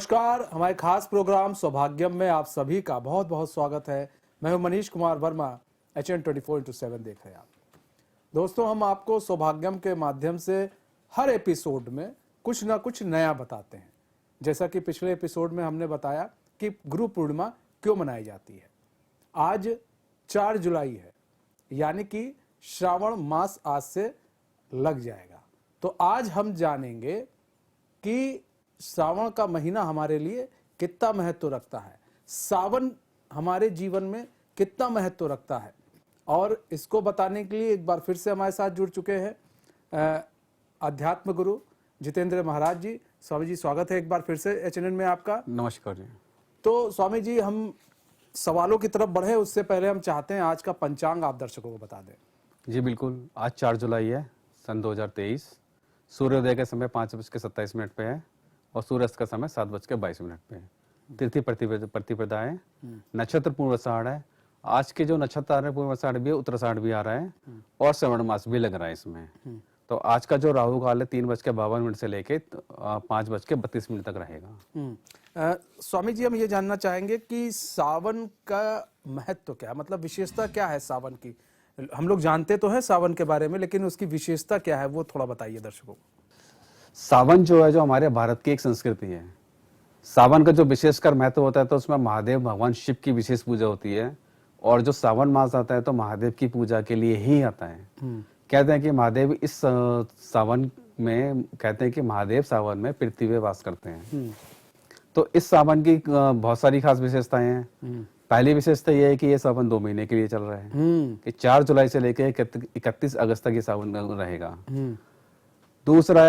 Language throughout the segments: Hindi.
नमस्कार, हमारे खास प्रोग्राम सौभाग्यम में आप सभी का बहुत बहुत स्वागत है। मैं हूं मनीष कुमार वर्मा। HN 24/7 देख रहे हैं आप। दोस्तों, हम आपको सौभाग्यम के माध्यम से हर एपिसोड में कुछ ना कुछ नया बताते हैं। जैसा कि पिछले एपिसोड में हमने बताया कि गुरु पूर्णिमा क्यों मनाई जाती है। आज 4 जुलाई है, यानी कि श्रावण मास आज से लग जाएगा। तो आज हम जानेंगे कि सावन का महीना हमारे लिए कितना महत्व रखता है, सावन हमारे जीवन में कितना महत्व रखता है। और इसको बताने के लिए एक बार फिर से हमारे साथ जुड़ चुके हैं अध्यात्म गुरु जितेंद्र महाराज जी। स्वामी जी, स्वागत है एक बार फिर से HNN में आपका। नमस्कार जी। तो स्वामी जी, हम सवालों की तरफ बढ़े उससे पहले हम चाहते हैं आज का पंचांग आप दर्शकों को बता दें। जी बिल्कुल, आज 4 जुलाई है सन 2023। सूर्योदय का समय 5:27 पे है और सूर्यास्त का समय 7:22 पे है। तिथि प्रतिपदा है, नक्षत्र पूर्वाषाढ़ है। आज के जो नक्षत्र आ रहे हैं पूर्वाषाढ़ भी है, उत्तराषाढ़ भी आ रहा है और श्रवण मास भी लग रहा है इसमें। तो आज का जो राहु काल है 3:52 से लेके 5:32 तक रहेगा। स्वामी जी, हम ये जानना चाहेंगे कि सावन का महत्व क्या है, मतलब विशेषता क्या है सावन की। हम लोग जानते तो हैं सावन के बारे में, लेकिन उसकी विशेषता क्या है वो थोड़ा बताइए दर्शकों को। सावन जो है, जो हमारे भारत की एक संस्कृति है। सावन का जो विशेषकर महत्व होता है तो उसमें महादेव भगवान शिव की विशेष पूजा होती है। और जो सावन मास आता है तो महादेव की पूजा के लिए ही आता है। कहते हैं कि महादेव इस सावन में, कहते हैं कि महादेव सावन में पृथ्वी पे वास करते हैं। तो इस सावन की बहुत सारी खास विशेषताएं हैं। पहली विशेषता यह है कि ये सावन 2 महीने के लिए चल रहा है, कि 4 जुलाई से लेकर 31 अगस्त तक ये सावन रहेगा। दूसरा,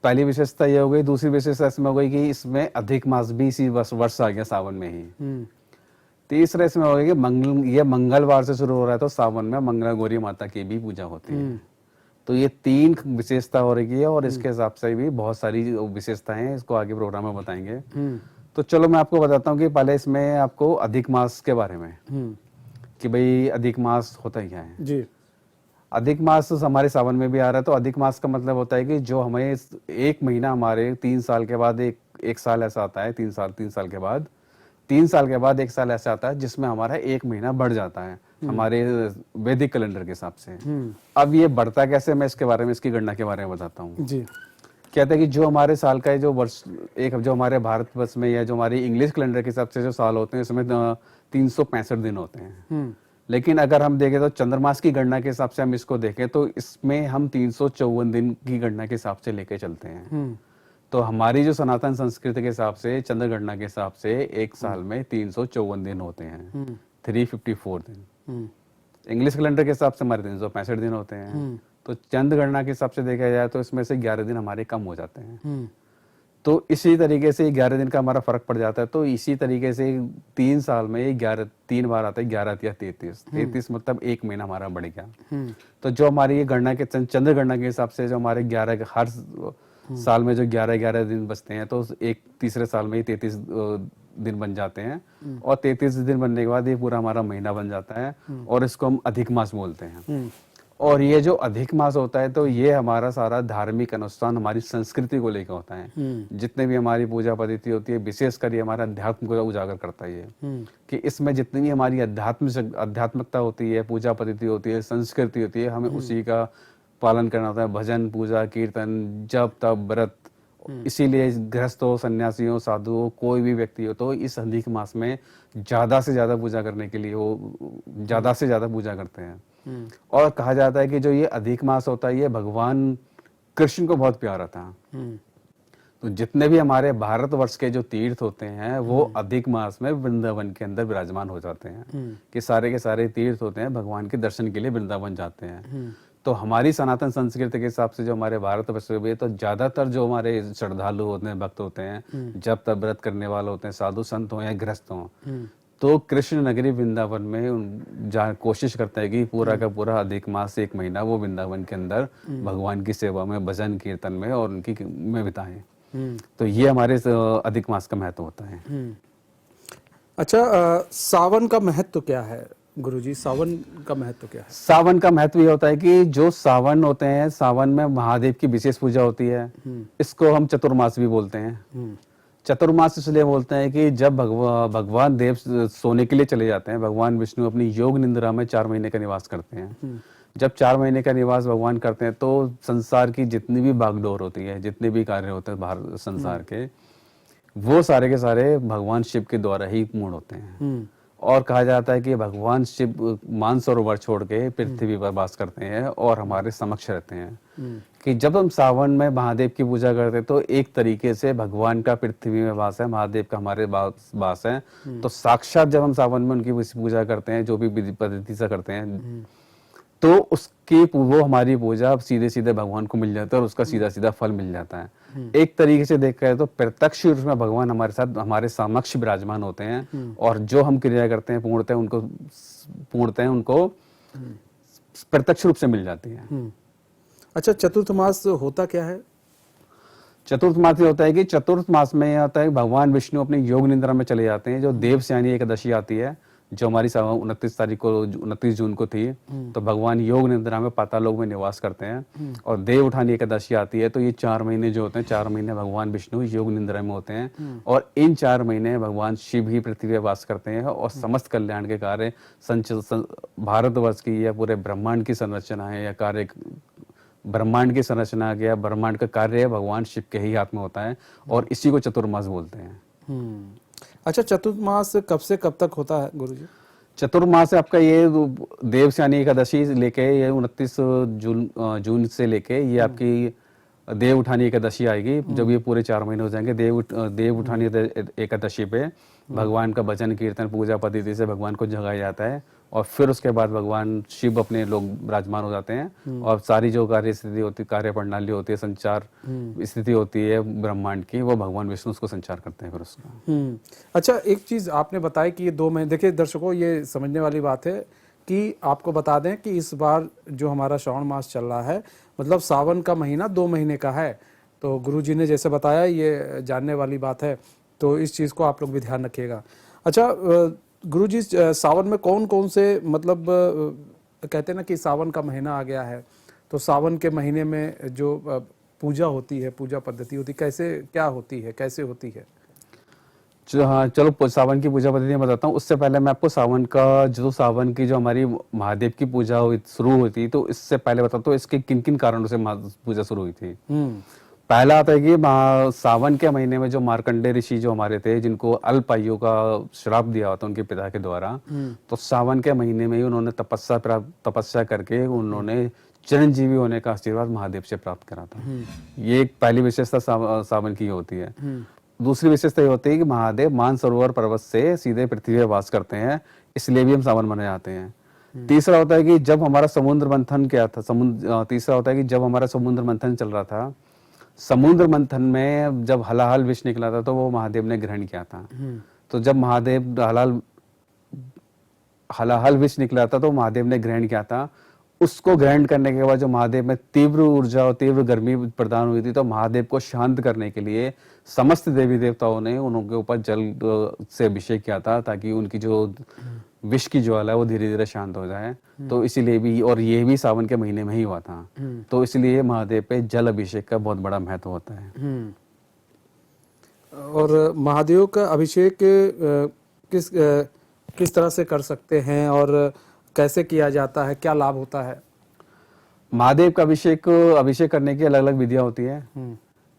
पहली विशेषता ये हो गई। दूसरी विशेषता इसमें हो गई कि इसमें अधिक मास भी इसी वर्ष आ गया सावन में ही। तीसरा इसमें हो गया कि ये मंगलवार से शुरू हो रहा है तो सावन में मंगला गौरी माता की भी पूजा होती है। तो ये 3 विशेषता हो रही है और इसके हिसाब से भी बहुत सारी विशेषताएं हैं, इसको आगे प्रोग्राम में बताएंगे। तो चलो मैं आपको बताता हूँ कि पहले इसमें आपको अधिक मास के बारे में, कि भाई अधिक मास होता क्या है जी। अधिक मास हमारे सावन में भी आ रहा है। तो अधिक मास का मतलब होता है कि जो हमें 1 महीना हमारे 3 साल के बाद एक साल ऐसा आता है। 3 साल के बाद 3 साल के बाद 1 साल ऐसा आता है जिसमें हमारा 1 महीना बढ़ जाता है हमारे वैदिक कैलेंडर के हिसाब से। अब ये बढ़ता कैसे, मैं इसके बारे में, इसकी गणना के बारे में बताता हूँ जी। कहते हैं कि जो हमारे साल का जो वर्ष, जो हमारे भारतवर्ष में या जो हमारे इंग्लिश कैलेंडर के हिसाब से जो साल होते हैं इसमें 365 दिन होते हैं। लेकिन अगर हम देखें तो चंद्रमास की गणना के हिसाब से हम इसको देखें तो इसमें हम 354 दिन की गणना के हिसाब से लेके चलते हैं। तो हमारी जो सनातन संस्कृति के हिसाब से, चंद्र गणना के हिसाब से एक साल में 354 दिन होते हैं, 354 दिन। इंग्लिश कैलेंडर के हिसाब से हमारे 365 दिन होते हैं। तो चंद्र गणना के हिसाब से देखा जाए तो इसमें से 11 दिन हमारे कम हो जाते हैं। तो इसी तरीके से 11 दिन का हमारा फर्क पड़ जाता है। तो इसी तरीके से 3 साल में 3 बार आता है, 11 या 33 मतलब 1 महीना हमारा बढ़ गया। तो जो हमारी ये गणना के चंद्र गणना के हिसाब से जो हमारे 11 हर साल में जो 11 दिन बचते हैं तो एक तीसरे साल में ही 33 दिन बन जाते हैं। और 33 दिन बनने के बाद ये पूरा हमारा महीना बन जाता है और इसको हम अधिक मास बोलते हैं। और ये जो अधिक मास होता है तो ये हमारा सारा धार्मिक अनुष्ठान, हमारी संस्कृति को लेकर होता है। जितने भी हमारी पूजा पद्धति होती है, विशेषकर ये हमारा अध्यात्म को उजागर करता है। कि इसमें जितनी भी हमारी आध्यात्मिकता होती है, पूजा पद्धति होती है, संस्कृति होती है, हमें उसी का पालन करना होता है। भजन, पूजा, कीर्तन, जप, तप, व्रत। इसीलिए गृहस्थ हो, सन्यासी हो, साधु हो, कोई भी व्यक्ति हो, तो इस अधिक मास में ज्यादा से ज्यादा पूजा करने के लिए वो ज्यादा से ज्यादा पूजा करते हैं। और कहा जाता है कि जो ये अधिक मास होता है ये भगवान कृष्ण को बहुत प्यारा था। तो जितने भी हमारे भारतवर्ष के जो तीर्थ होते हैं वो अधिक मास में वृंदावन के अंदर विराजमान हो जाते हैं। कि सारे के सारे तीर्थ होते हैं भगवान के दर्शन के लिए वृंदावन जाते हैं। तो हमारी सनातन संस्कृति के हिसाब से जो हमारे भारतवर्ष में तो ज्यादातर जो हमारे श्रद्धालु होते हैं, भक्त होते हैं, जब तब व्रत करने वाले होते हैं, साधु संत हो या गृहस्थ हो, तो कृष्ण नगरी वृंदावन में कोशिश करते हैं कि पूरा का पूरा अधिक मास 1 महीना वो वृंदावन के अंदर भगवान की सेवा में, भजन कीर्तन में और उनकी में बिताएं। तो ये हमारे अधिक मास का महत्व होता है। अच्छा, सावन का महत्व क्या है गुरुजी? सावन का महत्व क्या है? सावन का महत्व ये होता है कि जो सावन होते हैं, सावन में महादेव की विशेष पूजा होती है। इसको हम चतुर्मास भी बोलते हैं। चतुर्मास इसलिए बोलते हैं कि जब भगवान देव सोने के लिए चले जाते हैं, भगवान विष्णु अपनी योग निंद्रा में 4 महीने का निवास करते हैं। जब 4 महीने का निवास भगवान करते हैं तो संसार की जितनी भी भागदौड़ होती है, जितने भी कार्य होते हैं बाहर संसार के, वो सारे के सारे भगवान शिव के द्वारा ही पूर्ण होते हैं। और कहा जाता है कि भगवान शिव मानसरोवर छोड़ के पृथ्वी पर वास करते हैं और हमारे समक्ष रहते हैं। कि जब हम सावन में महादेव की पूजा करते हैं तो एक तरीके से भगवान का पृथ्वी में वास है, महादेव का हमारे वास है। तो साक्षात जब हम सावन में उनकी पूजा करते हैं, जो भी विधि पद्धति से करते हैं, तो उसकी वो हमारी पूजा सीधे सीधे भगवान को मिल जाता है और उसका सीधा सीधा फल मिल जाता है। एक तरीके से देखा जाए तो प्रत्यक्ष रूप में भगवान हमारे साथ हमारे समक्ष विराजमान होते हैं और जो हम क्रिया करते हैं पूर्णतः उनको प्रत्यक्ष रूप से मिल जाती है। अच्छा, चतुर्थ मास होता क्या है? चतुर्थ मास ये होता है कि चतुर्थ मास में यह होता है कि भगवान विष्णु अपनी योग निद्रा में चले जाते हैं। जो देवस्यानी एकादशी आती है, जो हमारी 29 जून को थी, तो भगवान योग निद्रा में पाताल लोक में निवास करते हैं। और देव उठानी एकादशी आती है, तो ये 4 महीने जो होते हैं, 4 महीने भगवान विष्णु योग निद्रा में होते हैं। और इन 4 महीने भगवान शिव ही पृथ्वी पर वास करते हैं और समस्त कल्याण के कार्य भारतवर्ष की या पूरे ब्रह्मांड की संरचना है या कार्य, ब्रह्मांड की संरचना या ब्रह्मांड का कार्य भगवान शिव के ही हाथ में होता है और इसी को चतुर्मास बोलते हैं। अच्छा, चतुर्मास कब से कब तक होता है गुरुजी? चतुर्मास आपका ये देवस्यानी एकादशी लेके ये 29 जून से लेके ये आपकी देव उठानी एकादशी आएगी। जब ये पूरे 4 महीने हो जाएंगे, देव उठानी एकादशी पे भगवान का भजन कीर्तन पूजा पद्धति से भगवान को जगाया जाता है और फिर उसके बाद भगवान शिव अपने लोग विराजमान हो जाते हैं और सारी जो कार्य स्थिति होती, कार्य प्रणाली होती है, संचार स्थिति होती है ब्रह्मांड की, वो भगवान विष्णु उसको संचार करते हैं फिर उसका। अच्छा, एक चीज आपने बताया कि ये 2 महीने, देखिए दर्शकों ये समझने वाली बात है कि आपको बता दें कि इस बार जो हमारा श्रावण मास चल रहा है, मतलब सावन का महीना 2 महीने का है। तो गुरुजी ने जैसे बताया, ये जानने वाली बात है, तो इस चीज को आप लोग भी ध्यान रखिएगा। अच्छा गुरुजी, सावन में कौन कौन से, मतलब कहते हैं ना कि सावन का महीना आ गया है, तो सावन के महीने में जो पूजा होती है, पूजा पद्धति होती है, कैसे क्या होती है, कैसे होती है? हाँ, चलो सावन की पूजा पद्धति मैं बताता हूँ। उससे पहले मैं आपको सावन की जो हमारी महादेव की पूजा शुरू हुई थी, तो इससे पहले बताता हूँ इसके किन किन कारणों से पूजा शुरू हुई थी। पहला आता है कि सावन के महीने में जो मार्कंडेय ऋषि जो हमारे थे, जिनको अल्प आयु का श्राप दिया हुआ था उनके पिता के द्वारा, तो सावन के महीने में ही उन्होंने तपस्या करके उन्होंने चिरंजीवी होने का आशीर्वाद महादेव से प्राप्त करा था। ये एक पहली विशेषता सावन की होती है। दूसरी विशेषता ये होती है कि महादेव मानसरोवर पर्वत से सीधे पृथ्वी पर वास करते हैं, इसलिए भी हम सावन मनाए जाते हैं। तीसरा होता है कि जब हमारा समुद्र मंथन जब हमारा समुद्र मंथन चल रहा था, समुद्र मंथन में जब हलाहल विष निकला था, तो वो महादेव ने ग्रहण किया था। तो जब महादेव हलाहल विष निकला था, तो महादेव ने ग्रहण किया था। उसको ग्रहण करने के बाद जो महादेव में तीव्र ऊर्जा और तीव्र गर्मी प्रदान हुई थी, तो महादेव को शांत करने के लिए समस्त देवी देवताओं ने उनके ऊपर जल से अभिषेक किया था, ताकि उनकी जो विष की ज्वाला है वो धीरे धीरे शांत हो जाए। तो इसीलिए भी, और ये भी सावन के महीने में ही हुआ था, तो इसलिए महादेव पे जल अभिषेक का बहुत बड़ा महत्व होता है। और महादेव का अभिषेक किस तरह से कर सकते हैं और कैसे किया जाता है, क्या लाभ होता है? महादेव का अभिषेक करने की अलग अलग विधियां होती है।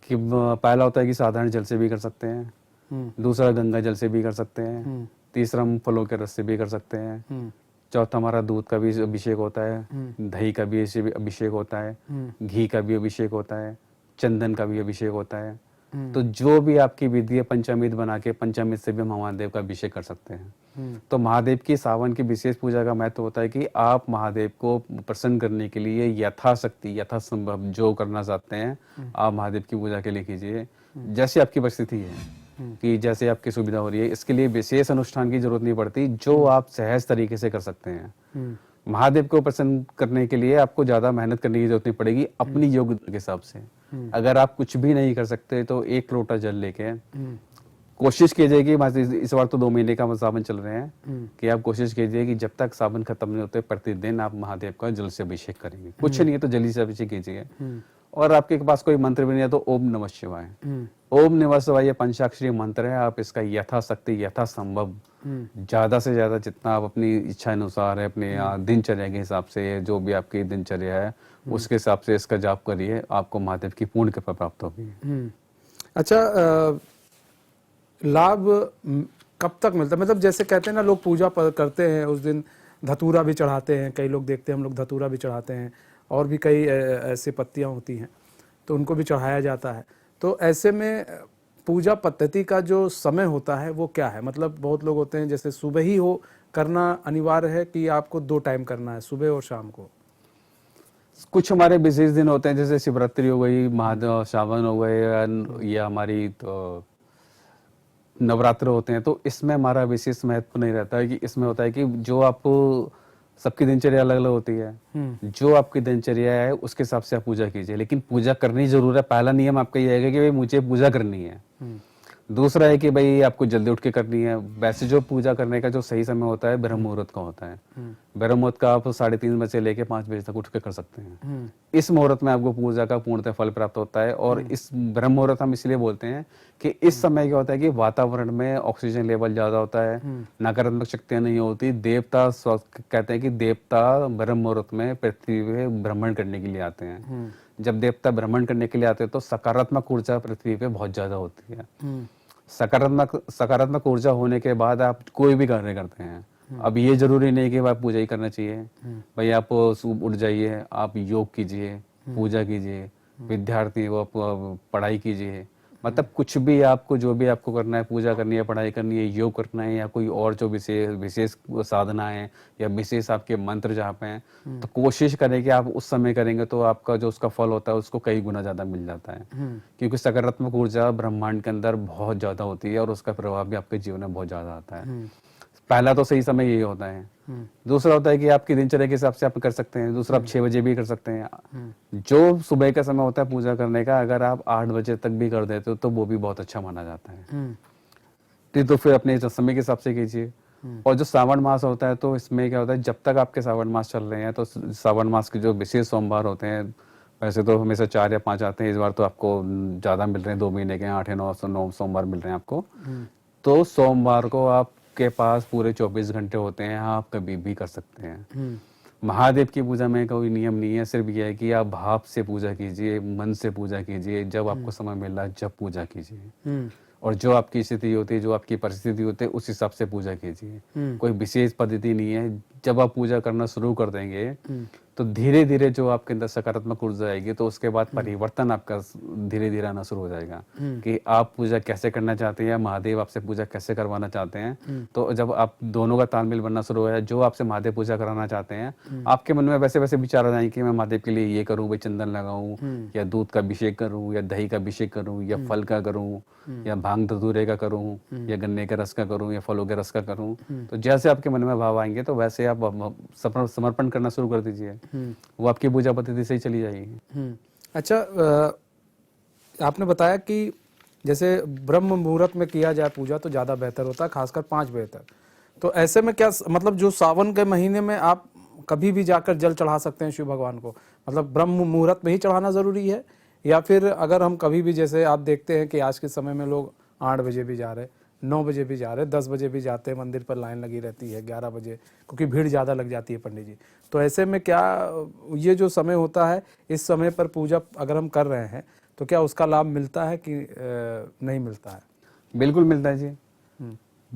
कि पहला होता है कि साधारण जल से भी कर सकते हैं, दूसरा गंगा जल से भी कर सकते हैं, तीसरा हम फलों के रस से भी कर सकते हैं, चौथा हमारा दूध का भी अभिषेक होता है, दही का भी अभिषेक होता है, घी का भी अभिषेक होता है, चंदन का भी अभिषेक होता है। तो जो भी आपकी विधि है, पंचामृत बना के पंचामृत से भी हम महादेव का अभिषेक कर सकते हैं। तो महादेव की सावन की विशेष पूजा का महत्व होता है कि आप महादेव को प्रसन्न करने के लिए यथाशक्ति यथासंभव जो करना चाहते हैं, आप महादेव की पूजा के लिए कीजिए, जैसे आपकी परिस्थिति है, कि जैसे आपकी सुविधा हो रही है। इसके लिए विशेष अनुष्ठान की जरूरत नहीं पड़ती, जो आप सहज तरीके से कर सकते हैं। महादेव को प्रसन्न करने के लिए आपको ज्यादा मेहनत करने की जरूरत नहीं पड़ेगी, अपनी योग्यता के हिसाब से। अगर आप कुछ भी नहीं कर सकते, तो 1 लोटा जल लेके कोशिश कीजिए कि इस बार तो 2 महीने का सावन चल रहे हैं, कि आप कोशिश कीजिए कि जब तक सावन खत्म नहीं होते, प्रतिदिन आप महादेव का जल से अभिषेक करेंगे। कुछ नहीं है तो जल से अभिषेक कीजिए। और आपके पास कोई मंत्र भी नहीं है तो ओम नमः शिवाय। ओम नमः शिवाय ये पंचाक्षरी मंत्र है, आप इसका यथाशक्ति यथासंभव ज्यादा से ज्यादा जितना आप अपनी इच्छा अनुसार है, अपने दिनचर्या के हिसाब से, जो भी आपकी दिनचर्या है उसके हिसाब से इसका जाप करिए, आपको महादेव की पूर्ण कृपा प्राप्त होगी। अच्छा, लाभ कब तक मिलता है? मतलब जैसे कहते हैं ना, लोग पूजा करते हैं उस दिन धतूरा भी चढ़ाते हैं, कई लोग देखते हैं हम लोग धतूरा भी चढ़ाते हैं, और भी कई ऐसे पत्तियां होती हैं तो उनको भी चढ़ाया जाता है। तो ऐसे में पूजा पद्धति का जो समय होता है वो क्या है? मतलब बहुत लोग होते हैं जैसे सुबह ही हो करना अनिवार्य है कि आपको 2 टाइम करना है, सुबह और शाम को? कुछ हमारे विशेष दिन होते हैं, जैसे शिवरात्रि हो गई, महादेव सावन हो गए, या हमारी तो नवरात्र होते हैं, तो इसमें हमारा विशेष महत्व नहीं रहता है। कि इसमें होता है कि जो आप सबकी दिनचर्या अलग अलग होती है, जो आपकी दिनचर्या है उसके हिसाब से आप पूजा कीजिए, लेकिन पूजा करनी जरूर है। पहला नियम आपका ये है कि भाई मुझे पूजा करनी है। दूसरा है कि भाई आपको जल्दी उठ के करनी है। वैसे जो पूजा करने का जो सही समय होता है ब्रह्म मुहूर्त का होता है। ब्रह्म मुहूर्त का आप 3:30 बजे लेके 5 बजे तक उठ के कर सकते हैं। इस मुहूर्त में आपको पूजा का पूर्णतः फल प्राप्त होता है। और इस ब्रह्म मुहूर्त हम इसलिए बोलते हैं कि इस समय क्या होता है कि वातावरण में ऑक्सीजन लेवल ज्यादा होता है, नकारात्मक शक्तियां नहीं होती। देवता कहते हैं कि देवता ब्रह्म मुहूर्त में पृथ्वी पे भ्रमण करने के लिए आते हैं। जब देवता भ्रमण करने के लिए आते हैं तो सकारात्मक ऊर्जा पृथ्वी पे बहुत ज्यादा होती है। सकारात्मक ऊर्जा होने के बाद आप कोई भी कार्य करते हैं। अब ये जरूरी नहीं कि आप पूजा ही करना चाहिए। भाई आप सुबह उठ जाइए, आप योग कीजिए, पूजा कीजिए, विद्यार्थी वो आप पढ़ाई कीजिए, मतलब कुछ भी आपको जो भी आपको करना है, पूजा करनी है, पढ़ाई करनी है, योग करना है, या कोई और जो विशेष साधना है या विशेष आपके मंत्र जहाँ पे हैं, तो कोशिश करें कि आप उस समय करेंगे तो आपका जो उसका फल होता है उसको कई गुना ज्यादा मिल जाता है। क्योंकि सकारात्मक ऊर्जा ब्रह्मांड के अंदर बहुत ज्यादा होती है और उसका प्रभाव भी आपके जीवन में बहुत ज्यादा आता है। पहला तो सही समय यही होता है। दूसरा होता है कि आपकी दिनचर्या के हिसाब से आप कर सकते हैं। दूसरा आप 6 बजे भी कर सकते हैं। जो सुबह का समय होता है पूजा करने का, अगर आप 8 बजे तक भी कर देते हो तो वो भी बहुत अच्छा माना जाता है। तो फिर अपने समय के हिसाब से कीजिए। और जो सावन मास होता है तो इसमें क्या होता है, जब तक आपके सावन मास चल रहे हैं तो सावन मास के जो विशेष सोमवार होते हैं, वैसे तो हमेशा 4 या 5 आते हैं, इस बार तो आपको ज्यादा मिल रहे हैं, 2 महीने के 8 या 9 सोमवार मिल रहे हैं आपको। तो सोमवार को आपके पास पूरे 24 घंटे होते हैं, आप कभी भी कर सकते हैं। महादेव की पूजा में कोई नियम नहीं है, सिर्फ यह है कि आप भाव से पूजा कीजिए, मन से पूजा कीजिए, जब आपको समय मिल रहा है जब पूजा कीजिए। और जो आपकी स्थिति होती है, जो आपकी परिस्थिति होती है, उस हिसाब से पूजा कीजिए। कोई विशेष पद्धति नहीं है। जब आप पूजा करना शुरू कर देंगे तो धीरे धीरे जो आपके अंदर सकारात्मक ऊर्जा आएगी, तो उसके बाद परिवर्तन आपका धीरे धीरे आना शुरू हो जाएगा कि आप पूजा कैसे करना चाहते हैं, महादेव आपसे पूजा कैसे करवाना चाहते हैं। तो जब आप दोनों का तालमेल बनना शुरू हो जाए, जो आपसे महादेव पूजा कराना चाहते हैं, आपके मन में वैसे वैसे विचार आ जाएंगे कि मैं महादेव के लिए ये करूँ, भाई चंदन लगाऊं, या दूध का अभिषेक करूँ, या दही का अभिषेक करूँ, या फल का करूँ, या भांग धतूरे का करूँ, या गन्ने के रस का करूँ, या फलों के रस का करूँ। तो जैसे आपके मन में भाव आएंगे तो वैसे आप समर्पण करना शुरू कर दीजिए, वो आपकी पूजा पद्धति से ही चली जाएगी। अच्छा, आपने बताया कि जैसे ब्रह्म मुहूर्त में किया जाए पूजा तो ज्यादा बेहतर होता है, खासकर 5 बजे तक। तो ऐसे में क्या मतलब जो सावन के महीने में आप कभी भी जाकर जल चढ़ा सकते हैं शिव भगवान को? मतलब ब्रह्म मुहूर्त में ही चढ़ाना जरूरी है, या फिर अगर हम कभी भी, जैसे आप देखते हैं कि आज के समय में लोग 8 बजे भी जा रहे, 9 बजे भी जा रहे, 10 बजे भी जाते हैं, मंदिर पर लाइन लगी रहती है 11 बजे, क्योंकि भीड़ ज़्यादा लग जाती है पंडित जी। तो ऐसे में क्या ये जो समय होता है, इस समय पर पूजा अगर हम कर रहे हैं तो क्या उसका लाभ मिलता है कि नहीं मिलता है? बिल्कुल मिलता है जी।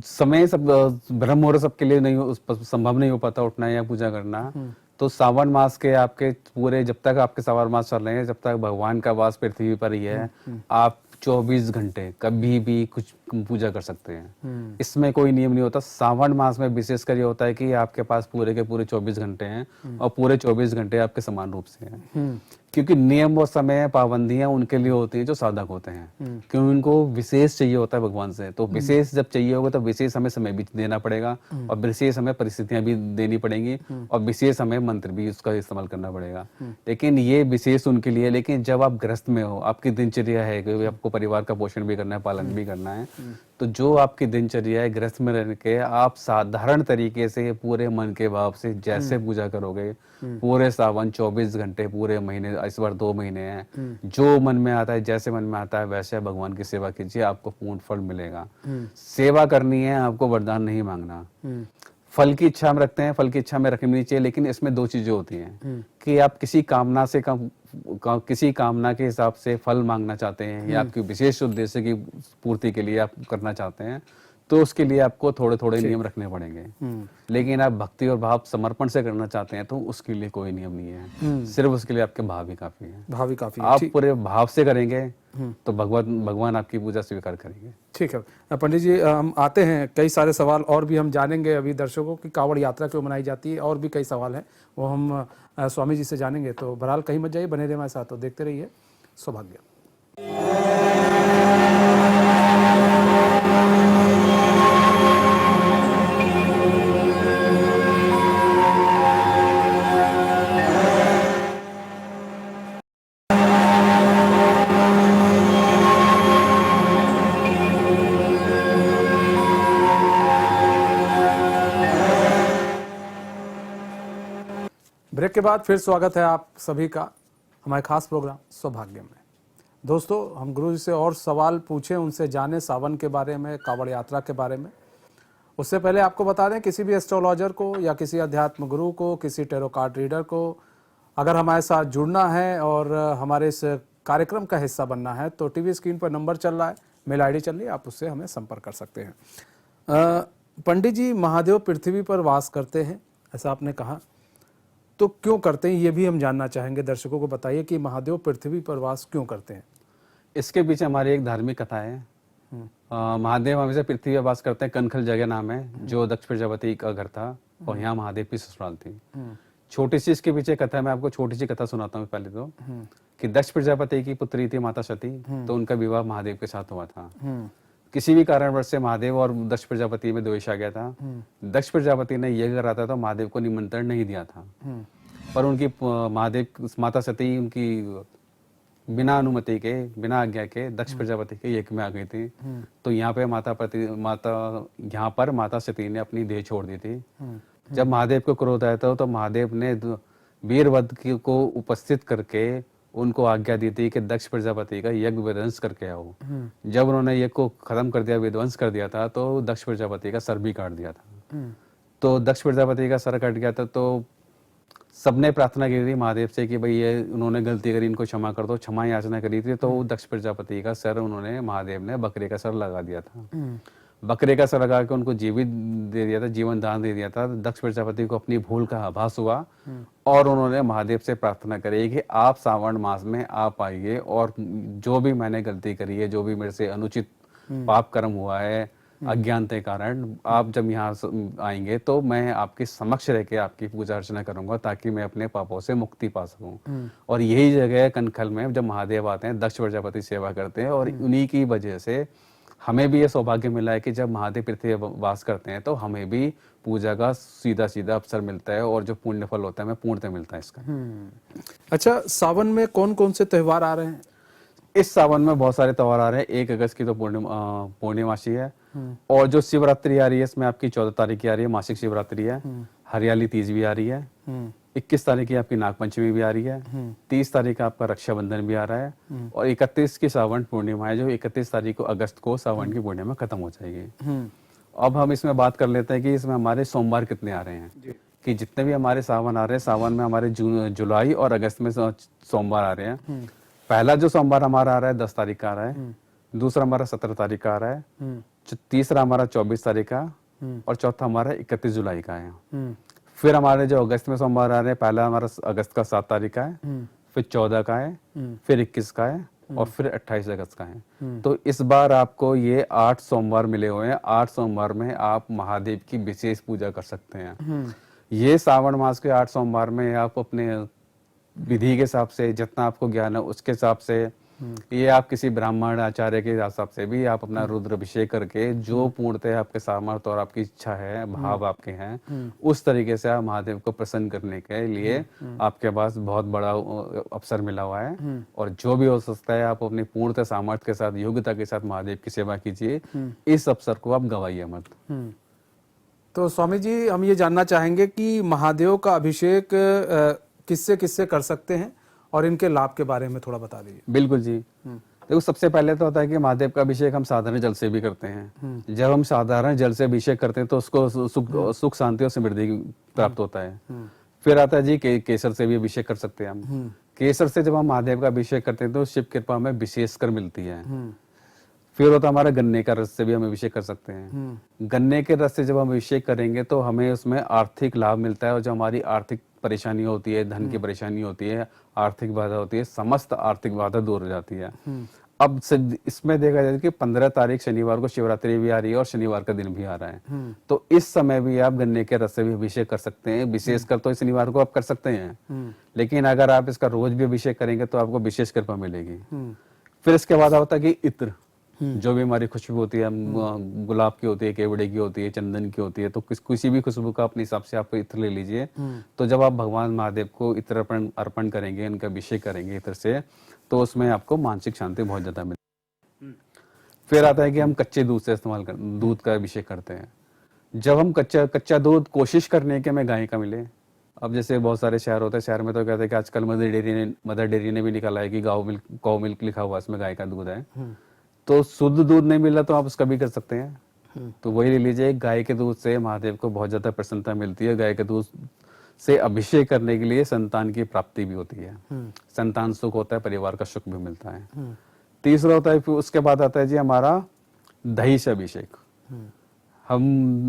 समय सब ब्रह्म मुहूर्त सबके लिए नहीं संभव नहीं हो पाता उठना या पूजा करना। तो सावन मास के आपके पूरे, जब तक आपके सावन मास चल रहे हैं, जब तक भगवान का वास पृथ्वी पर ही है, आप 24 घंटे कभी भी कुछ पूजा कर सकते हैं। इसमें कोई नियम नहीं होता। सावन मास में विशेषकर ये होता है कि आपके पास पूरे के पूरे 24 घंटे हैं और पूरे 24 घंटे आपके समान रूप से हैं। क्योंकि नियम और समय पाबंदियां उनके लिए होती है जो साधक होते हैं, क्योंकि उनको विशेष चाहिए होता है भगवान से। तो विशेष जब चाहिए होगा तो विशेष हमें समय भी देना पड़ेगा, और विशेष हमें परिस्थितियां भी देनी पड़ेंगी, और विशेष हमें मंत्र भी उसका इस्तेमाल करना पड़ेगा। लेकिन ये विशेष उनके लिए। लेकिन जब आप ग्रस्त में हो, आपकी दिनचर्या है कि आपको परिवार का पोषण भी करना है, पालन भी करना है, तो जो आपकी दिनचर्या है गृहस्थ में रहने के, आप साधारण तरीके से पूरे मन के भाव से जैसे पूजा करोगे, पूरे सावन 24 घंटे पूरे महीने, इस बार 2 महीने हैं, जो मन में आता है जैसे मन में आता है वैसे भगवान की सेवा कीजिए, आपको पूर्ण फल मिलेगा। सेवा करनी है, आपको वरदान नहीं मांगना। फल की इच्छा हम रखते हैं, फल की इच्छा में रखनी नहीं चाहिए, लेकिन इसमें 2 चीजें होती हैं कि आप किसी कामना से किसी कामना के हिसाब से फल मांगना चाहते हैं या आपकी विशेष उद्देश्य की पूर्ति के लिए आप करना चाहते हैं, तो उसके लिए आपको थोड़े थोड़े नियम रखने पड़ेंगे। लेकिन आप भक्ति और भाव समर्पण से करना चाहते हैं तो उसके लिए कोई नियम नहीं है, सिर्फ उसके लिए आपके भाव ही काफी है। भाव ही काफी है। आप पूरे भाव से करेंगे तो भगवान आपकी पूजा स्वीकार करेंगे। ठीक है पंडित जी, हम आते हैं, कई सारे सवाल और भी हम जानेंगे अभी दर्शकों की कांवड़ यात्रा क्यों मनाई जाती है, और भी कई सवाल हैं वो हम स्वामी जी से जानेंगे। तो बहरहाल कहीं मत जाइए, बने रहिए हमारे साथ, तो देखते रहिए सौभाग्य। ब्रेक के बाद फिर स्वागत है आप सभी का हमारे खास प्रोग्राम सौभाग्य में। दोस्तों, हम गुरु जी से और सवाल पूछें, उनसे जाने सावन के बारे में, कांवड़ यात्रा के बारे में। उससे पहले आपको बता दें, किसी भी एस्ट्रोलॉजर को या किसी अध्यात्म गुरु को, किसी टेरो कार्ड रीडर को अगर हमारे साथ जुड़ना है और हमारे इस कार्यक्रम का हिस्सा बनना है तो टीवी स्क्रीन पर नंबर चल रहा है, मेल आईडी चल रही है, आप उससे हमें संपर्क कर सकते हैं। पंडित जी, महादेव पृथ्वी पर वास करते हैं ऐसा आपने कहा, तो क्यों करते हैं ये भी हम जानना चाहेंगे। दर्शकों को बताइए कि महादेव पृथ्वी पर वास क्यों करते हैं। इसके पीछे हमारी एक धार्मिक कथा है। महादेव हमेशा पृथ्वी पर वास करते हैं। कनखल जगह नाम है, जो दक्ष प्रजापति का घर था और यहाँ महादेव की ससुराल थी। छोटी सी इसके पीछे कथा, मैं आपको छोटी सी कथा सुनाता हूँ पहले तो, कि दक्ष प्रजापति की पुत्री थी माता सती, तो उनका विवाह महादेव के साथ हुआ था। किसी भी कारणवश से महादेव और दक्ष प्रजापति में द्वेष आ गया था। दक्ष प्रजापति ने यज्ञ कर रहा था तो महादेव को निमंत्रण नहीं दिया था, पर उनकी महादेव माता सती उनकी बिना अनुमति के, बिना आज्ञा के दक्ष प्रजापति के यज्ञ में आ गई थी। तो यहाँ पे यहाँ पर माता सती ने अपनी देह छोड़ दी थी। जब महादेव को क्रोध आया था तो महादेव ने वीरवध को उपस्थित करके उनको आज्ञा दी थी कि दक्ष प्रजापति का यज्ञ विध्वंस करके आओ। जब उन्होंने यज्ञ को खत्म कर दिया, विध्वंस कर दिया था, तो दक्ष प्रजापति का सर भी काट दिया था। तो दक्ष प्रजापति का सर कट गया था, तो सबने प्रार्थना की थी महादेव से कि भाई ये उन्होंने गलती करी, इनको क्षमा कर दो, क्षमा याचना करी थी। तो दक्ष प्रजापति का सर उन्होंने, महादेव ने बकरे का सर लगा दिया था। बकरे का सर लगा के उनको जीवित दे दिया था, जीवन दान दे दिया था। दक्ष प्रजापति को अपनी भूल का आभास हुआ और उन्होंने महादेव से प्रार्थना करी कि आप सावन मास में आप आइए और जो भी मैंने गलती करी है, जो भी मेरे से अनुचित पाप कर्म हुआ है अज्ञानता के कारण, आप जब यहाँ आएंगे तो मैं आपके समक्ष रह के आपकी पूजा अर्चना करूंगा ताकि मैं अपने पापों से मुक्ति पा सकूं। और यही जगह है कनखल में, जब महादेव आते हैं दक्ष प्रजापति सेवा करते हैं, और उन्हीं की वजह से हमें भी ये सौभाग्य मिला है कि जब महादेव पृथ्वी वास करते हैं तो हमें भी पूजा का सीधा सीधा अवसर मिलता है, और जो पुण्य फल होता है हमें पूर्णतः मिलता है इसका। अच्छा, सावन में कौन कौन से त्योहार आ रहे हैं? इस सावन में बहुत सारे त्योहार आ रहे हैं। 1 अगस्त की तो पूर्णिमासी है, और जो शिवरात्रि आ रही है इसमें आपकी 14 तारीख की आ रही है, मासिक शिवरात्रि है। हरियाली तीज भी आ रही है। 21 तारीख की आपकी नागपंचमी भी आ रही है। 30 तारीख का आपका रक्षाबंधन भी आ रहा है, और 31 की सावन पूर्णिमा है, जो 31 तारीख को अगस्त को सावन की पूर्णिमा खत्म हो जाएगी। अब हम इसमें बात कर लेते हैं कि इसमें हमारे सोमवार कितने आ रहे हैं, कि जितने भी हमारे सावन आ रहे हैं, सावन में हमारे जुलाई और अगस्त में सोमवार आ रहे हैं। पहला जो सोमवार हमारा आ रहा है 10 तारीख का आ रहा है, दूसरा हमारा 17 तारीख का आ रहा है, तीसरा हमारा 24 तारीख का, और चौथा हमारा 31 जुलाई का है। फिर हमारे जो अगस्त में सोमवार आ रहे हैं, पहला हमारा अगस्त का 7 तारीख का है, फिर 14 का है, फिर 21 का है, और फिर 28 अगस्त का है। तो इस बार आपको ये 8 सोमवार मिले हुए हैं। 8 सोमवार में आप महादेव की विशेष पूजा कर सकते हैं। ये सावन मास के 8 सोमवार में आप अपने विधि के हिसाब से, जितना आपको ज्ञान है उसके हिसाब से ये आप किसी ब्राह्मण आचार्य के हिसाब से भी आप अपना रुद्र अभिषेक करके जो पूर्णतः आपके सामर्थ्य और आपकी इच्छा है, भाव आपके हैं, उस तरीके से आप महादेव को प्रसन्न करने के लिए आपके पास बहुत बड़ा अवसर मिला हुआ है। और जो भी हो सकता है आप अपनी पूर्णतः सामर्थ्य के साथ, योग्यता के साथ महादेव की सेवा कीजिए। इस अवसर को आप गवाइए मत। तो स्वामी जी, हम ये जानना चाहेंगे कि महादेव का अभिषेक किससे किससे कर सकते हैं और इनके लाभ के बारे में थोड़ा बता दीजिए। बिल्कुल जी। देखो, सबसे पहले तो होता है कि महादेव का अभिषेक हम साधारण जल से भी करते हैं। जब हम साधारण जल से अभिषेक करते हैं तो उसको सुख शांति और समृद्धि प्राप्त होता है। फिर आता है जी केसर से भी अभिषेक कर सकते हैं हम। केसर से जब हम महादेव का अभिषेक करते हैं तो शिव कृपा में विशेषकर मिलती है। फिर होता है हमारा गन्ने का रस से भी हम अभिषेक कर सकते हैं। गन्ने के रस से जब हम अभिषेक करेंगे तो हमें उसमें आर्थिक लाभ मिलता है, और जो हमारी आर्थिक परेशानी होती है, धन की परेशानी होती है, आर्थिक बाधा होती है, समस्त आर्थिक बाधा दूर हो जाती है। अब इसमें देखा जाए कि 15 तारीख शनिवार को शिवरात्रि भी आ रही है और शनिवार का दिन भी आ रहा है, तो इस समय भी आप गन्ने के रस से भी अभिषेक कर सकते हैं। विशेषकर तो शनिवार को आप कर सकते हैं, लेकिन अगर आप इसका रोज भी अभिषेक करेंगे तो आपको विशेष कृपा मिलेगी। फिर इसके बाद होता है कि इत्र, जो भी हमारी खुशबू होती है, गुलाब की होती है, केवड़े की होती है, चंदन की होती है, तो किसी भी खुशबू का अपने हिसाब से आप इत्र ले लीजिए। तो जब आप भगवान महादेव को इत्र अर्पण करेंगे, इनका अभिषेक करेंगे इत्र से, तो उसमें आपको मानसिक शांति बहुत ज्यादा मिलेगी। फिर आता है कि हम कच्चे दूध से दूध का अभिषेक करते हैं। जब हम कच्चा दूध कोशिश करने के हमें गाय का मिले। अब जैसे बहुत सारे शहर होते हैं, शहर में तो कहते हैं कि आजकल मदर डेयरी ने भी निकाला है कि गौ मिल्क लिखा हुआ है, इसमें गाय का दूध है। तो शुद्ध दूध नहीं मिला तो आप उसका भी कर सकते हैं। तो वही ले लीजिए, गाय के दूध से महादेव को बहुत ज्यादा प्रसन्नता मिलती है। गाय के दूध से अभिषेक करने के लिए संतान की प्राप्ति भी होती है, संतान सुख होता है, परिवार का सुख भी मिलता है। तीसरा होता है, फिर उसके बाद आता है जी हमारा दही से अभिषेक। हम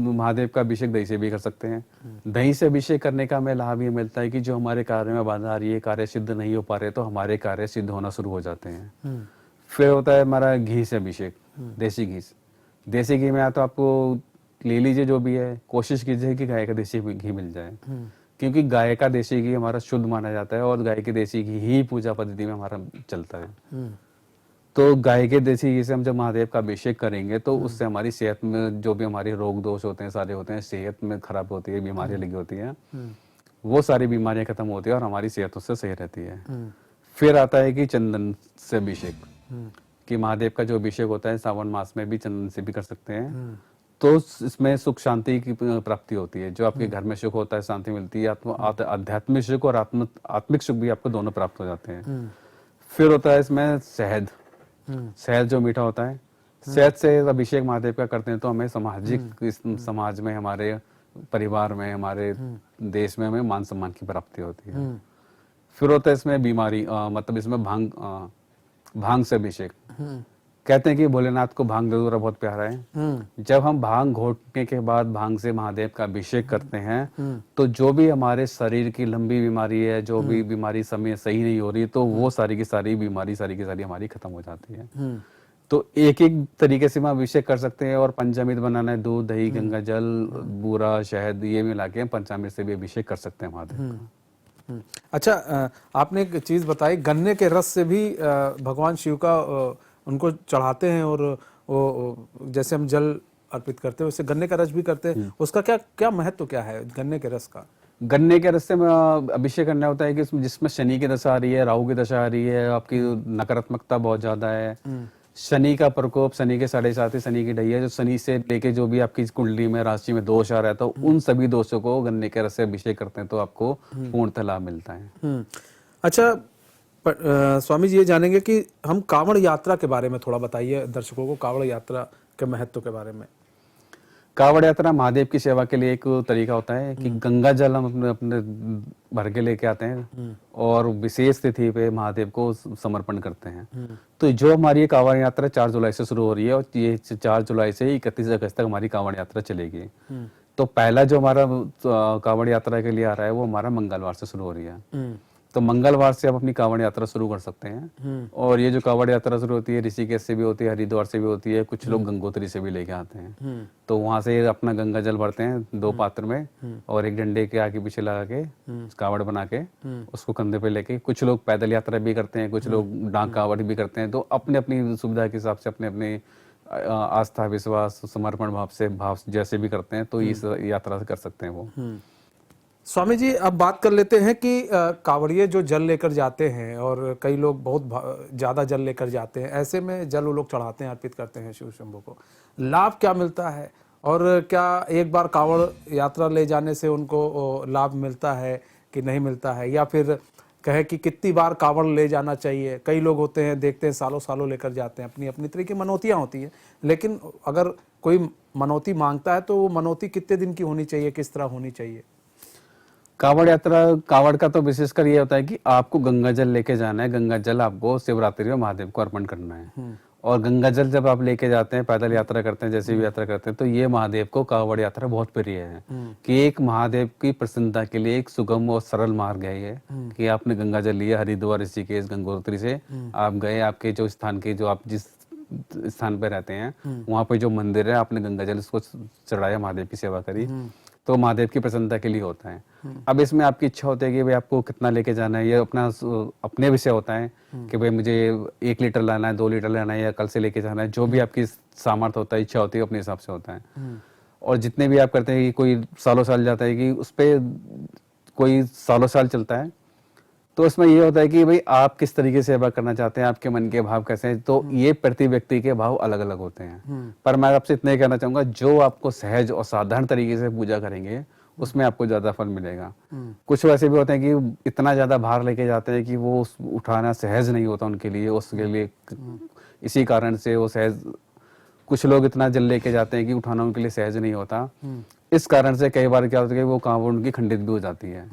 महादेव का अभिषेक दही से भी कर सकते हैं। दही से अभिषेक करने का हमें लाभ ये मिलता है कि जो हमारे कार्य में बाधा आ रही है, कार्य सिद्ध नहीं हो पा रहे, तो हमारे कार्य सिद्ध होना शुरू हो जाते हैं। फिर होता है हमारा घी से अभिषेक, देसी घी। देसी घी में तो आपको ले लीजिए, जो भी है कोशिश कीजिए कि गाय का देसी घी मिल जाए, क्योंकि गाय का देसी घी हमारा शुद्ध माना जाता है और गाय के देसी घी ही पूजा पद्धति में हमारा चलता है। तो गाय के देसी घी से हम जब महादेव का अभिषेक करेंगे तो उससे हमारी सेहत में जो भी हमारे रोग दोष होते हैं, सारे होते हैं, सेहत में खराब होती है, बीमारियां लगी होती हैं, वो सारी बीमारियां खत्म होती है और हमारी सेहत उससे सही रहती है। फिर आता है कि चंदन से अभिषेक, कि महादेव का जो अभिषेक होता है सावन मास में भी चंदन से भी कर सकते हैं। तो इसमें सुख शांति की प्राप्ति होती है। जो आपके घर में सुख होता है, शांति मिलती है, आध्यात्मिक सुख और आत्मिक सुख भी आपको दोनों प्राप्त हो जाते हैं। फिर होता है इसमें शहद। शहद जो मीठा होता है, शहद से अभिषेक महादेव का करते हैं तो हमें समाज में, हमारे परिवार में, हमारे देश में हमें मान सम्मान की प्राप्ति होती है। फिर होता है इसमें बीमारी, मतलब इसमें भांग से अभिषेक। कहते हैं कि भोलेनाथ को भांग धतूरा बहुत प्यारा है। जब हम भांग घोटने के बाद भांग से महादेव का अभिषेक करते हैं तो जो भी हमारे शरीर की लंबी बीमारी है, जो भी बीमारी समय सही नहीं हो रही, तो वो सारी की सारी बीमारी हमारी खत्म हो जाती है। तो एक एक तरीके से हम अभिषेक कर सकते हैं। और पंचामृत बनाना है, दूध, दही, गंगा जल, बूरा, शहद, ये मिला के पंचामृत से भी अभिषेक कर सकते हैं महादेव का। अच्छा, आपने एक चीज बताई, गन्ने के रस से भी भगवान शिव का उनको चढ़ाते हैं, और वो जैसे हम जल अर्पित करते हैं वैसे गन्ने का रस भी करते हैं। उसका क्या महत्व क्या है गन्ने के रस का? गन्ने के रस से अभिषेक करना होता है कि जिसमें शनि की दशा आ रही है, राहु की दशा आ रही है, आपकी नकारात्मकता बहुत ज्यादा है, शनि का प्रकोप, शनि के 7.5, शनि की ढैया, जो शनि से लेके जो भी आपकी कुंडली में, राशि में दोष आ रहा है, तो उन सभी दोषों को गन्ने के रस से अभिषेक करते हैं तो आपको पूर्णतः लाभ मिलता है। अच्छा, स्वामी जी ये जानेंगे कि हम कांवड़ यात्रा के बारे में थोड़ा बताइए दर्शकों को, कांवड़ यात्रा के महत्व के बारे में। कांवड़ यात्रा महादेव की सेवा के लिए एक तरीका होता है कि गंगा जल हम अपने भर के लेके आते हैं और विशेष तिथि पे महादेव को समर्पण करते हैं। तो जो हमारी कांवड़ यात्रा 4 जुलाई से शुरू हो रही है और ये 4 जुलाई से 31 अगस्त तक हमारी कांवड़ यात्रा चलेगी। तो पहला जो हमारा कांवड़ यात्रा के लिए आ रहा है वो हमारा मंगलवार से शुरू हो रही है। तो मंगलवार से आप अपनी कांवड़ यात्रा शुरू कर सकते हैं। और ये जो कांवड़ यात्रा शुरू होती है ऋषिकेश से भी होती है, हरिद्वार से भी होती है, कुछ लोग गंगोत्री से भी लेके आते हैं। तो वहां से अपना गंगा जल भरते हैं 2 पात्र में और एक डंडे के आगे पीछे लगा के कांवड़ बना के उसको कंधे पे लेके, कुछ लोग पैदल यात्रा भी करते हैं, कुछ लोग डाक कांवड़ भी करते हैं। तो अपने अपनी सुविधा के हिसाब से अपने अपने आस्था, विश्वास, समर्पण भाव जैसे भी करते हैं तो इस यात्रा से कर सकते हैं वो। स्वामी जी, अब बात कर लेते हैं कि कांवड़िए जो जल लेकर जाते हैं और कई लोग बहुत ज़्यादा जल लेकर जाते हैं, ऐसे में जल वो लोग चढ़ाते हैं, अर्पित करते हैं शिव शंभू को, लाभ क्या मिलता है? और क्या एक बार कांवड़ यात्रा ले जाने से उनको लाभ मिलता है कि नहीं मिलता है? या फिर कहे कि कितनी बार कांवड़ ले जाना चाहिए? कई लोग होते हैं, देखते हैं सालों सालों लेकर जाते हैं, अपनी अपनी तरह की मनौतियाँ होती हैं, लेकिन अगर कोई मनौती मांगता है तो वो मनौती कितने दिन की होनी चाहिए, किस तरह होनी चाहिए? कांवड़ यात्रा, कांवड़ का तो विशेषकर ये होता है कि आपको गंगा जल लेके जाना है। गंगा जल आपको शिवरात्रि में महादेव को अर्पण करना है। और गंगा जल जब आप लेके जाते हैं, पैदल यात्रा करते हैं, जैसे भी यात्रा करते हैं, तो ये महादेव को कांवड़ यात्रा बहुत प्रिय है कि एक महादेव की प्रसन्नता के लिए एक सुगम और सरल मार्ग है ये कि आपने गंगा जल लिया, हरिद्वार, ऋषिकेश, गंगोत्री से आप गए, आपके जो स्थान के, जो आप जिस स्थान पे रहते हैं वहां पे जो मंदिर है, आपने गंगा जल उसको चढ़ाया, महादेव की सेवा करी, तो महादेव की प्रसन्नता के लिए होता है। अब इसमें आपकी इच्छा होती है कि भाई आपको कितना लेके जाना है, ये अपने विषय होता है कि भाई मुझे 1 लीटर लाना है, 2 लीटर लाना है, या कल से लेके जाना है, जो भी आपकी सामर्थ्य होता है, इच्छा होती है, अपने हिसाब से होता है। और जितने भी आप करते हैं कि कोई सालों साल जाता है कि उस पर कोई सालों साल चलता है, तो इसमें ये होता है कि भाई आप किस तरीके से सेवा करना चाहते हैं, आपके मन के भाव कैसे हैं। तो ये प्रति व्यक्ति के भाव अलग अलग होते हैं। पर मैं आपसे इतना ही कहना चाहूंगा, जो आपको सहज और साधारण तरीके से पूजा करेंगे उसमें आपको ज्यादा फल मिलेगा। कुछ वैसे भी होते हैं कि इतना ज्यादा भार लेके जाते हैं कि वो उठाना सहज नहीं होता उनके लिए, उसके लिए इसी कारण से वो सहज, कुछ लोग इतना जल लेके जाते हैं कि उठाना उनके लिए सहज नहीं होता। इस कारण से कई बार क्या होता है कि वो कांवड़ उनकी खंडित भी हो जाती है।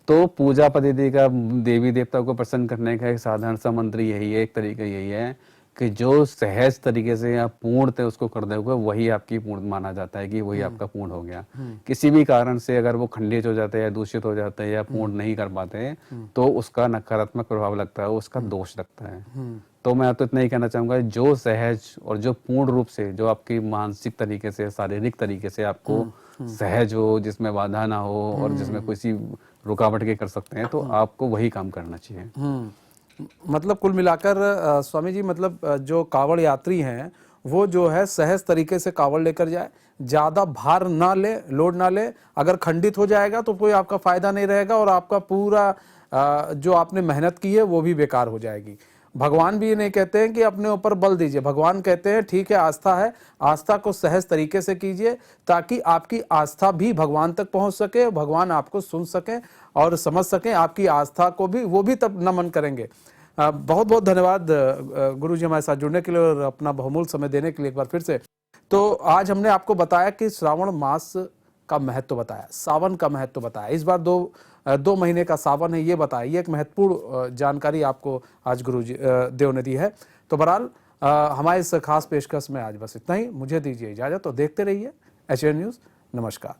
तो पूजा पद्धति का, देवी देवता को प्रसन्न करने का एक साधारण सा मंत्र यही है, एक तरीका यही है कि जो सहज तरीके से आप पूर्ण उसको कर दोगे, वही आपकी पूर्ण माना जाता है कि वही आपका पूर्ण हो गया। किसी भी कारण से अगर वो खंडित हो जाते हैं या दूषित हो जाते हैं या पूर्ण नहीं कर पाते तो उसका नकारात्मक प्रभाव लगता है, उसका दोष लगता है। तो मैं तो इतना ही कहना चाहूंगा, जो सहज और जो पूर्ण रूप से, जो आपकी मानसिक तरीके से, शारीरिक तरीके से आपको सहज हो, जिसमें बाधा ना हो और जिसमें किसी रुकावट के कर सकते हैं, तो आपको वही काम करना चाहिए। मतलब कुल मिलाकर स्वामी जी, मतलब जो कांवड़ यात्री हैं वो जो है सहज तरीके से कांवड़ लेकर जाए, ज्यादा भार ना ले, लोड ना ले। अगर खंडित हो जाएगा तो कोई आपका फायदा नहीं रहेगा और आपका पूरा जो आपने मेहनत की है वो भी बेकार हो जाएगी। भगवान भी ये नहीं कहते हैं कि अपने ऊपर बल दीजिए, भगवान कहते हैं ठीक है, आस्था है, आस्था को सहज तरीके से कीजिए ताकि आपकी आस्था भी भगवान तक पहुंच सके, भगवान आपको सुन सकें और समझ सकें, आपकी आस्था को भी वो भी तब नमन करेंगे। बहुत बहुत धन्यवाद गुरु जी हमारे साथ जुड़ने के लिए और अपना बहुमूल्य समय देने के लिए एक बार फिर से। तो आज हमने आपको बताया कि श्रावण मास का महत्व बताया, सावन का महत्व बताया। इस बार दो महीने का सावन है ये बताया, ये एक महत्वपूर्ण जानकारी आपको आज गुरु जी देव ने दी है। तो बहरहाल हमारे इस खास पेशकश में आज बस इतना ही। मुझे दीजिए इजाजत, तो देखते रहिए HN न्यूज़। नमस्कार।